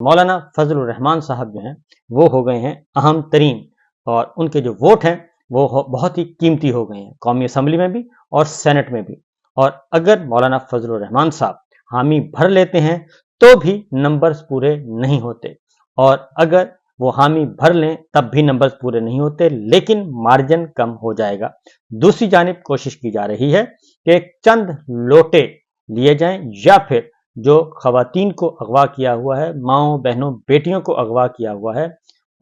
مولانا فضل الرحمان صاحب جو ہیں وہ ہو گئے ہیں اہم ترین، اور ان کے جو ووٹ ہیں وہ بہت ہی قیمتی ہو گئے ہیں قومی اسمبلی میں بھی اور سینٹ میں بھی۔ اور اگر مولانا فضل الرحمان صاحب حامی بھر لیتے ہیں تو بھی نمبرز پورے نہیں ہوتے، اور اگر وہ حامی بھر لیں تب بھی نمبرز پورے نہیں ہوتے، لیکن مارجن کم ہو جائے گا۔ دوسری جانب کوشش کی جا رہی ہے کہ چند لوٹے لیے جائیں، یا پھر جو خواتین کو اغوا کیا ہوا ہے، ماؤں بہنوں بیٹیوں کو اغوا کیا ہوا ہے،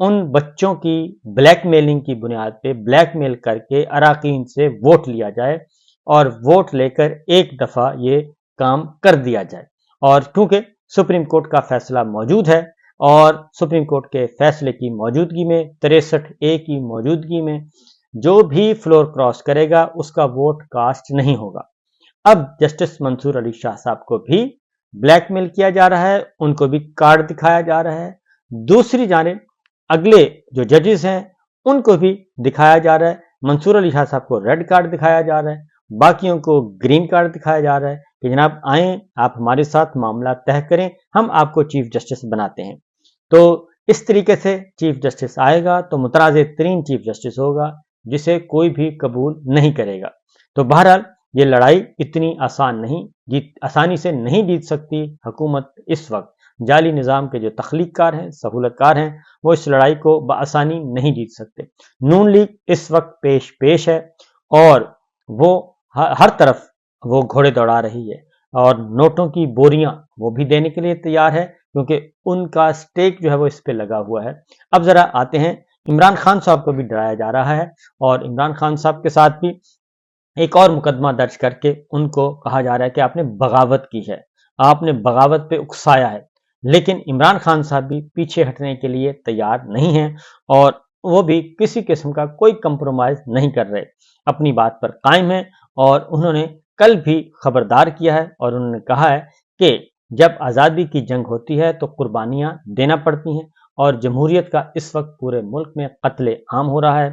ان بچوں کی بلیک میلنگ کی بنیاد پہ بلیک میل کر کے اراکین سے ووٹ لیا جائے، اور ووٹ لے کر ایک دفعہ یہ کام کر دیا جائے۔ اور کیونکہ سپریم کورٹ کا فیصلہ موجود ہے، اور سپریم کورٹ کے فیصلے کی موجودگی میں 63A کی موجودگی میں جو بھی فلور کراس کرے گا اس کا ووٹ کاسٹ نہیں ہوگا۔ اب جسٹس منصور علی شاہ صاحب کو بھی بلیک میل کیا جا رہا ہے، ان کو بھی کارڈ دکھایا جا رہا ہے۔ دوسری جانب اگلے جو ججز ہیں ان کو بھی دکھایا جا رہا ہے، منصور علی شاہ صاحب کو ریڈ کارڈ دکھایا جا رہا ہے، باقیوں کو گرین کارڈ دکھایا جا رہا ہے کہ جناب آئیں، آپ ہمارے ساتھ معاملہ طے کریں، ہم آپ کو چیف جسٹس بناتے ہیں۔ تو اس طریقے سے چیف جسٹس آئے گا تو متنازع ترین چیف جسٹس ہوگا جسے کوئی بھی قبول نہیں کرے گا۔ تو بہرحال یہ لڑائی اتنی آسانی سے نہیں جیت سکتی حکومت۔ اس وقت جعلی نظام کے جو تخلیق کار ہیں، سہولت کار ہیں، وہ اس لڑائی کو بآسانی نہیں جیت سکتے۔ نون لیگ اس وقت پیش ہے، اور وہ ہر طرف وہ گھوڑے دوڑا رہی ہے، اور نوٹوں کی بوریاں وہ بھی دینے کے لیے تیار ہے، کیونکہ ان کا سٹیک جو ہے وہ اس پہ لگا ہوا ہے۔ اب ذرا آتے ہیں، عمران خان صاحب کو بھی ڈرایا جا رہا ہے، اور عمران خان صاحب کے ساتھ بھی ایک اور مقدمہ درج کر کے ان کو کہا جا رہا ہے کہ آپ نے بغاوت کی ہے، آپ نے بغاوت پہ اکسایا ہے۔ لیکن عمران خان صاحب بھی پیچھے ہٹنے کے لیے تیار نہیں ہیں، اور وہ بھی کسی قسم کا کوئی کمپرومائز نہیں کر رہے، اپنی بات پر قائم ہیں۔ اور انہوں نے کل بھی خبردار کیا ہے، اور انہوں نے کہا ہے کہ جب آزادی کی جنگ ہوتی ہے تو قربانیاں دینا پڑتی ہیں، اور جمہوریت کا اس وقت پورے ملک میں قتل عام ہو رہا ہے،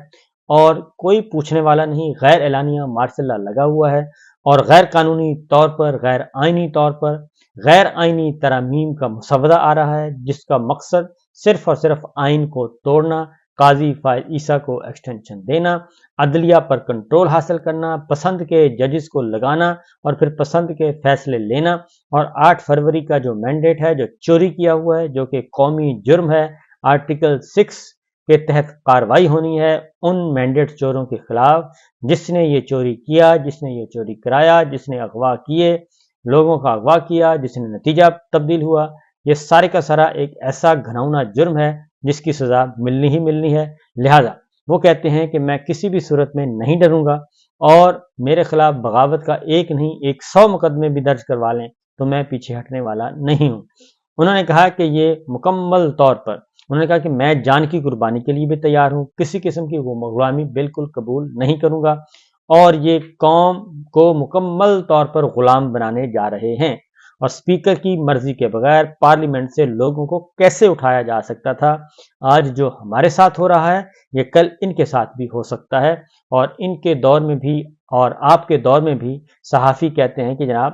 اور کوئی پوچھنے والا نہیں، غیر اعلانیہ مارشل لا لگا ہوا ہے، اور غیر قانونی طور پر، غیر آئینی طور پر، غیر آئینی ترامیم کا مسودہ آ رہا ہے، جس کا مقصد صرف اور صرف آئین کو توڑنا، قاضی فائز عیسیٰ کو ایکسٹینشن دینا، عدلیہ پر کنٹرول حاصل کرنا، پسند کے ججز کو لگانا اور پھر پسند کے فیصلے لینا، اور 8 فروری کا جو مینڈیٹ ہے جو چوری کیا ہوا ہے، جو کہ قومی جرم ہے، آرٹیکل 6 کے تحت کارروائی ہونی ہے ان مینڈیٹ چوروں کے خلاف، جس نے یہ چوری کیا، جس نے یہ چوری کرایا، جس نے اغوا کیے، لوگوں کا اغوا کیا، جس نے نتیجہ تبدیل ہوا۔ یہ سارے کا سارا ایک ایسا گھناؤنا جرم ہے جس کی سزا ملنی ہی ملنی ہے۔ لہذا وہ کہتے ہیں کہ میں کسی بھی صورت میں نہیں ڈروں گا، اور میرے خلاف بغاوت کا ایک نہیں 100 مقدمے بھی درج کروا لیں تو میں پیچھے ہٹنے والا نہیں ہوں۔ انہوں نے کہا کہ یہ مکمل طور پر، انہوں نے کہا کہ میں جان کی قربانی کے لیے بھی تیار ہوں، کسی قسم کی وہ غلامی بالکل قبول نہیں کروں گا، اور یہ قوم کو مکمل طور پر غلام بنانے جا رہے ہیں۔ اور اسپیکر کی مرضی کے بغیر پارلیمنٹ سے لوگوں کو کیسے اٹھایا جا سکتا تھا؟ آج جو ہمارے ساتھ ہو رہا ہے یہ کل ان کے ساتھ بھی ہو سکتا ہے، اور ان کے دور میں بھی اور آپ کے دور میں بھی صحافی کہتے ہیں کہ جناب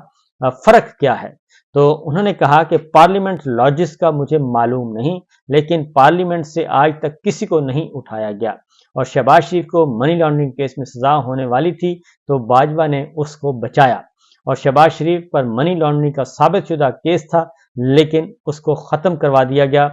فرق کیا ہے؟ تو انہوں نے کہا کہ پارلیمنٹ لاجز کا مجھے معلوم نہیں، لیکن پارلیمنٹ سے آج تک کسی کو نہیں اٹھایا گیا، اور شہباز شریف کو منی لانڈرنگ کیس میں سزا ہونے والی تھی تو باجوہ نے اس کو بچایا، اور شہباز شریف پر منی لانڈرنگ کا ثابت شدہ کیس تھا لیکن اس کو ختم کروا دیا گیا۔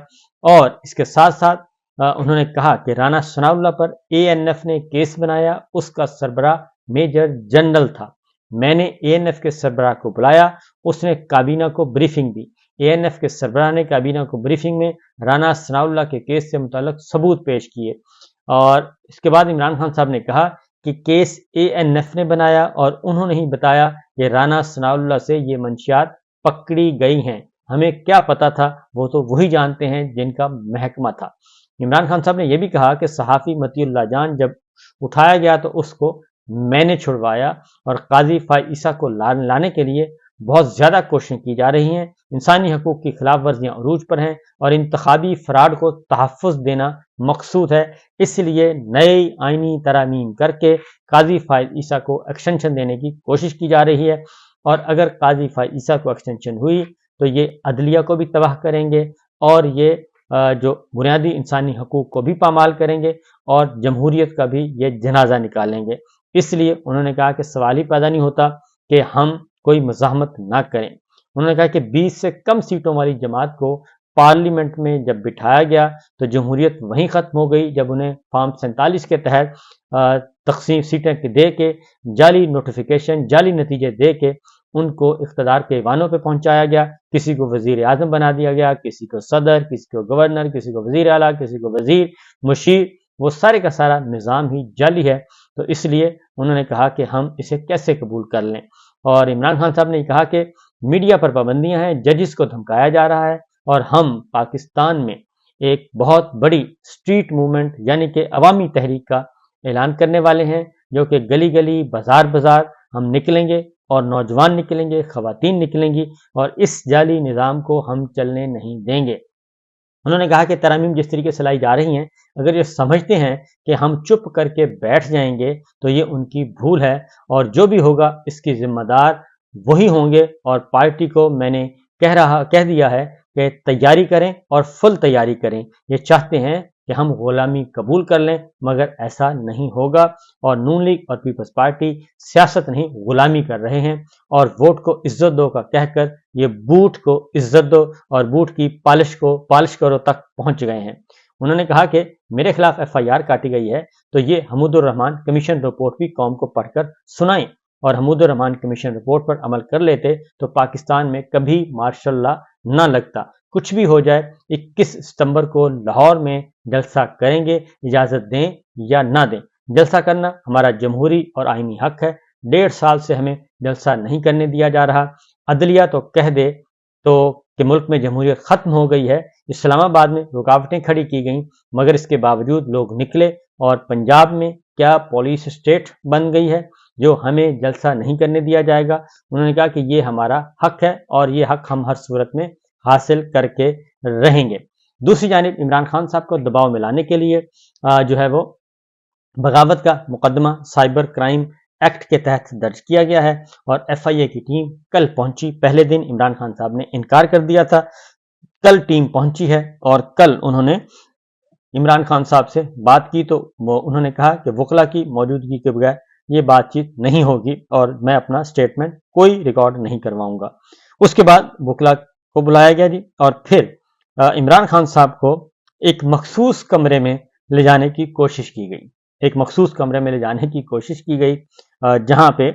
اور اس کے ساتھ ساتھ انہوں نے کہا کہ رانا ثناء اللہ پر ANF نے کیس بنایا، اس کا سربراہ میجر جنرل تھا، میں نے ANF کے سربراہ کو بلایا، اس نے کابینہ کو بریفنگ دی، ANF کے سربراہ نے کابینہ کو بریفنگ میں رانا ثناء اللہ کے کیس سے متعلق ثبوت پیش کیے۔ اور اس کے بعد عمران خان صاحب نے کہا کہ کیس ANF نے بنایا، اور انہوں نے ہی بتایا کہ رانا ثناء اللہ سے یہ منشیات پکڑی گئی ہیں، ہمیں کیا پتا تھا؟ وہ تو وہی جانتے ہیں جن کا محکمہ تھا۔ عمران خان صاحب نے یہ بھی کہا کہ صحافی مطیع اللہ جان جب اٹھایا گیا تو اس کو میں نے چھڑوایا، اور قاضی فائز عیسیٰ کو لانے کے لیے بہت زیادہ کوششیں کی جا رہی ہیں، انسانی حقوق کی خلاف ورزیاں عروج پر ہیں، اور انتخابی فراڈ کو تحفظ دینا مقصود ہے، اس لیے نئی آئینی ترامیم کر کے قاضی فائز عیسیٰ کو ایکسٹینشن دینے کی کوشش کی جا رہی ہے، اور اگر قاضی فائز عیسیٰ کو ایکسٹینشن ہوئی تو یہ عدلیہ کو بھی تباہ کریں گے، اور یہ جو بنیادی انسانی حقوق کو بھی پامال کریں گے اور جمہوریت کا بھی یہ جنازہ نکالیں گے۔ اس لیے انہوں نے کہا کہ سوال ہی پیدا نہیں ہوتا کہ ہم کوئی مزاحمت نہ کریں۔ انہوں نے کہا کہ 20 سے کم سیٹوں والی جماعت کو پارلیمنٹ میں جب بٹھایا گیا تو جمہوریت وہیں ختم ہو گئی جب انہیں فارم 47 کے تحت تقسیم سیٹیں دے کے جعلی نوٹیفیکیشن، جعلی نتیجے دے کے ان کو اقتدار کے ایوانوں پہ پہنچایا گیا۔ کسی کو وزیر اعظم بنا دیا گیا، کسی کو صدر، کسی کو گورنر، کسی کو وزیر اعلیٰ، کسی کو وزیر، مشیر، وہ سارے کا سارا نظام ہی جعلی ہے۔ تو اس لیے انہوں نے کہا کہ ہم اسے کیسے قبول کر لیں۔ اور عمران خان صاحب نے کہا کہ میڈیا پر پابندیاں ہیں، ججز کو دھمکایا جا رہا ہے، اور ہم پاکستان میں ایک بہت بڑی اسٹریٹ موومنٹ یعنی کہ عوامی تحریک کا اعلان کرنے والے ہیں، جو کہ گلی گلی، بازار بازار ہم نکلیں گے، اور نوجوان نکلیں گے، خواتین نکلیں گی، اور اس جعلی نظام کو ہم چلنے نہیں دیں گے۔ انہوں نے کہا کہ ترامیم جس طریقے سے لائی جا رہی ہیں، اگر یہ سمجھتے ہیں کہ ہم چپ کر کے بیٹھ جائیں گے تو یہ ان کی بھول ہے، اور جو بھی ہوگا اس کی ذمہ دار وہی ہوں گے۔ اور پارٹی کو میں نے کہہ دیا ہے کہ تیاری کریں اور فل تیاری کریں۔ یہ چاہتے ہیں کہ ہم غلامی قبول کر لیں، مگر ایسا نہیں ہوگا، اور نون لیگ اور پیپلز پارٹی سیاست نہیں غلامی کر رہے ہیں، اور ووٹ کو عزت دو کا کہہ کر یہ بوٹ کو عزت دو اور بوٹ کی پالش کرو تک پہنچ گئے ہیں۔ انہوں نے کہا کہ میرے خلاف FIR کاٹی گئی ہے تو یہ حمود الرحمان کمیشن رپورٹ بھی قوم کو پڑھ کر سنائیں، اور حمود الرحمان کمیشن رپورٹ پر عمل کر لیتے تو پاکستان میں کبھی مارشل لا نہ لگتا۔ کچھ بھی ہو جائے، 21 ستمبر کو لاہور میں جلسہ کریں گے، اجازت دیں یا نہ دیں۔ جلسہ کرنا ہمارا جمہوری اور آئینی حق ہے۔ 1.5 سال سے ہمیں جلسہ نہیں کرنے دیا جا رہا۔ عدلیہ تو کہہ دے تو کہ ملک میں جمہوریت ختم ہو گئی ہے، اسلام آباد میں رکاوٹیں کھڑی کی گئیں، مگر اس کے باوجود لوگ نکلے، اور پنجاب میں کیا پولیس اسٹیٹ بن گئی ہے جو ہمیں جلسہ نہیں کرنے دیا جائے گا۔ انہوں نے کہا کہ یہ ہمارا حق ہے، اور یہ حق ہم ہر صورت میں حاصل کر کے رہیں گے۔ دوسری جانب عمران خان صاحب کو دباؤ میں لانے کے لیے جو ہے وہ بغاوت کا مقدمہ سائبر کرائم ایکٹ کے تحت درج کیا گیا ہے، اور FIA کی ٹیم کل پہنچی۔ پہلے دن عمران خان صاحب نے انکار کر دیا تھا، کل ٹیم پہنچی ہے، اور کل انہوں نے عمران خان صاحب سے بات کی تو انہوں نے کہا کہ وکلا کی موجودگی کے بغیر یہ بات چیت نہیں ہوگی، اور میں اپنا سٹیٹمنٹ کوئی ریکارڈ نہیں کرواؤں گا۔ اس کے بعد وکلا کو بلایا گیا جی، اور پھر عمران خان صاحب کو ایک مخصوص کمرے میں لے جانے کی کوشش کی گئی، جہاں پہ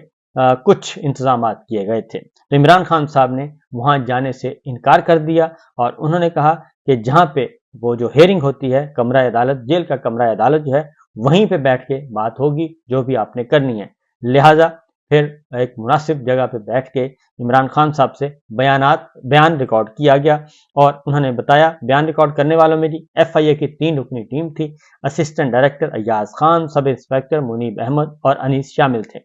کچھ انتظامات کیے گئے تھے۔ تو عمران خان صاحب نے وہاں جانے سے انکار کر دیا، اور انہوں نے کہا کہ جہاں پہ وہ جو ہیئرنگ ہوتی ہے، کمرہ عدالت، جیل کا کمرہ عدالت جو ہے، وہیں پہ بیٹھ کے بات ہوگی جو بھی آپ نے کرنی ہے۔ لہٰذا پھر ایک مناسب جگہ پہ بیٹھ کے عمران خان صاحب سے بیان ریکارڈ کیا گیا، اور انہوں نے بتایا، بیان ریکارڈ کرنے والوں میں جی FIA کی 3 رکنی ٹیم تھی، assistant director Ayaz Khan, sub inspector Muneeb Ahmed اور انیس شامل تھے،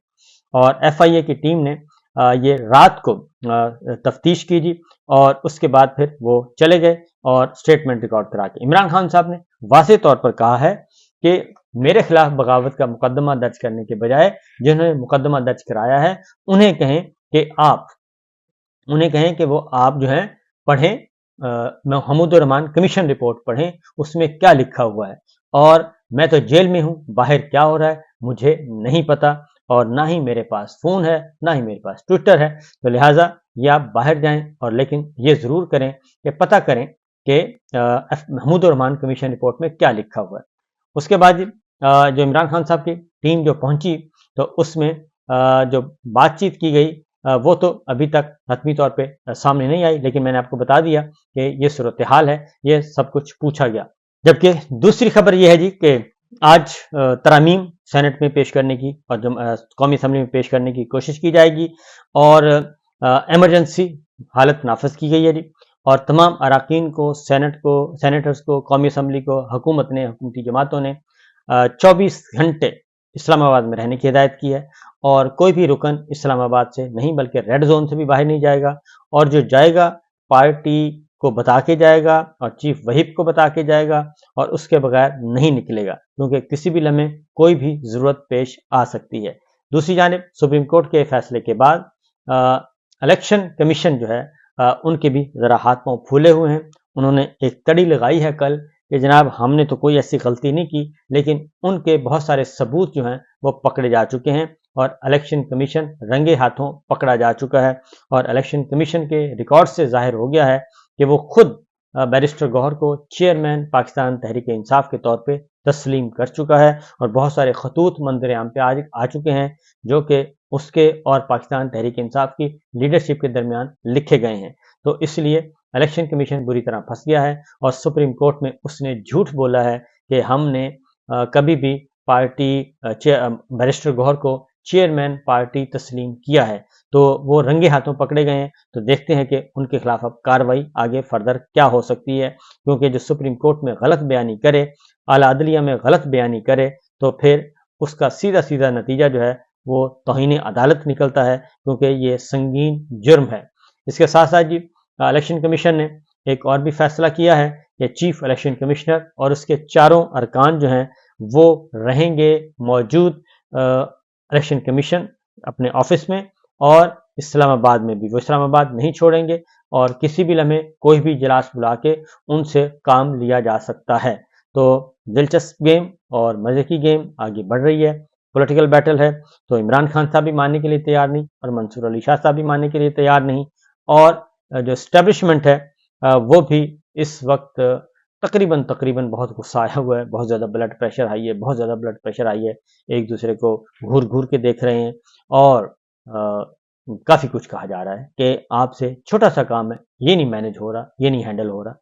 اور FIA کی ٹیم نے یہ رات کو تفتیش کی جی، اور اس کے بعد پھر وہ چلے گئے اور سٹیٹمنٹ ریکارڈ کرا کے عمران خان صاحب نے واضح طور پر کہا ہے کہ میرے خلاف بغاوت کا مقدمہ درج کرنے کے بجائے جنہوں نے مقدمہ درج کرایا ہے انہیں کہیں کہ وہ آپ جو ہے پڑھیں، حمود الرحمان کمیشن رپورٹ پڑھیں، اس میں کیا لکھا ہوا ہے، اور میں تو جیل میں ہوں، باہر کیا ہو رہا ہے مجھے نہیں پتا، اور نہ ہی میرے پاس فون ہے، نہ ہی میرے پاس ٹویٹر ہے، تو لہٰذا یہ آپ باہر جائیں، اور لیکن یہ ضرور کریں کہ پتہ کریں کہ حمود الرحمان کمیشن رپورٹ میں کیا لکھا ہوا ہے۔ اس کے بعد جو عمران خان صاحب کی ٹیم جو پہنچی تو اس میں جو بات چیت کی گئی وہ تو ابھی تک حتمی طور پہ سامنے نہیں آئی، لیکن میں نے آپ کو بتا دیا کہ یہ صورتحال ہے، یہ سب کچھ پوچھا گیا۔ جبکہ دوسری خبر یہ ہے جی کہ آج ترامیم سینٹ میں پیش کرنے کی اور قومی اسمبلی میں پیش کرنے کی کوشش کی جائے گی، اور ایمرجنسی حالت نافذ کی گئی ہے جی، اور تمام اراکین کو، سینیٹرز کو، قومی اسمبلی کو، حکومت نے، حکومتی جماعتوں نے 24 گھنٹے اسلام آباد میں رہنے کی ہدایت کی ہے، اور کوئی بھی رکن اسلام آباد سے نہیں بلکہ ریڈ زون سے بھی باہر نہیں جائے گا، اور جو جائے گا پارٹی کو بتا کے جائے گا اور چیف وہیب کو بتا کے جائے گا، اور اس کے بغیر نہیں نکلے گا، کیونکہ کسی بھی لمحے کوئی بھی ضرورت پیش آ سکتی ہے۔ دوسری جانب سپریم کورٹ کے فیصلے کے بعد الیکشن کمیشن جو ہے ان کے بھی ذرا ہاتھ پاؤں پھولے ہوئے ہیں، انہوں نے ایک کڑی لگائی ہے کل کہ جناب ہم نے تو کوئی ایسی غلطی نہیں کی، لیکن ان کے بہت سارے ثبوت جو ہیں وہ پکڑے جا چکے ہیں اور الیکشن کمیشن رنگے ہاتھوں پکڑا جا چکا ہے، اور الیکشن کمیشن کے ریکارڈ سے ظاہر ہو گیا ہے کہ وہ خود بیرسٹر گوہر کو چیئرمین پاکستان تحریک انصاف کے طور پہ تسلیم کر چکا ہے، اور بہت سارے خطوط منظر عام پہ آ چکے ہیں جو کہ اس کے اور پاکستان تحریک انصاف کی لیڈرشپ کے درمیان لکھے گئے ہیں۔ تو اس لیے الیکشن کمیشن بری طرح پھنس گیا ہے، اور سپریم کورٹ میں اس نے جھوٹ بولا ہے کہ ہم نے کبھی بھی پارٹی بیرسٹر گوہر کو چیئرمین پارٹی تسلیم کیا ہے۔ تو وہ رنگے ہاتھوں پکڑے گئے ہیں، تو دیکھتے ہیں کہ ان کے خلاف اب کارروائی آگے فردر کیا ہو سکتی ہے، کیونکہ جو سپریم کورٹ میں غلط بیانی کرے، اعلیٰ عدلیہ میں غلط بیانی کرے، تو پھر اس کا سیدھا نتیجہ جو ہے وہ توہین عدالت نکلتا ہے، کیونکہ یہ سنگین جرم ہے۔ اس کے ساتھ ساتھ جی الیکشن کمیشن نے ایک اور بھی فیصلہ کیا ہے کہ چیف الیکشن کمشنر اور اس کے چاروں ارکان جو ہیں وہ رہیں گے موجود الیکشن کمیشن اپنے آفس میں، اور اسلام آباد میں بھی وہ اسلام آباد نہیں چھوڑیں گے، اور کسی بھی لمحے کوئی بھی اجلاس بلا کے ان سے کام لیا جا سکتا ہے۔ تو دلچسپ گیم اور مزے کی گیم آگے بڑھ رہی ہے، پولیٹیکل بیٹل ہے۔ تو عمران خان صاحب بھی ماننے کے لیے تیار نہیں، اور منصور علی شاہ صاحب بھی ماننے کے لیے تیار نہیں، اور جو اسٹیبلشمنٹ ہے وہ بھی اس وقت تقریباً بہت غصہ آیا ہوا ہے، بہت زیادہ بلڈ پریشر آئی ہے، ایک دوسرے کو گھور کے دیکھ رہے ہیں، اور کافی کچھ کہا جا رہا ہے کہ آپ سے چھوٹا سا کام ہے، یہ نہیں مینج ہو رہا، یہ نہیں ہینڈل ہو رہا،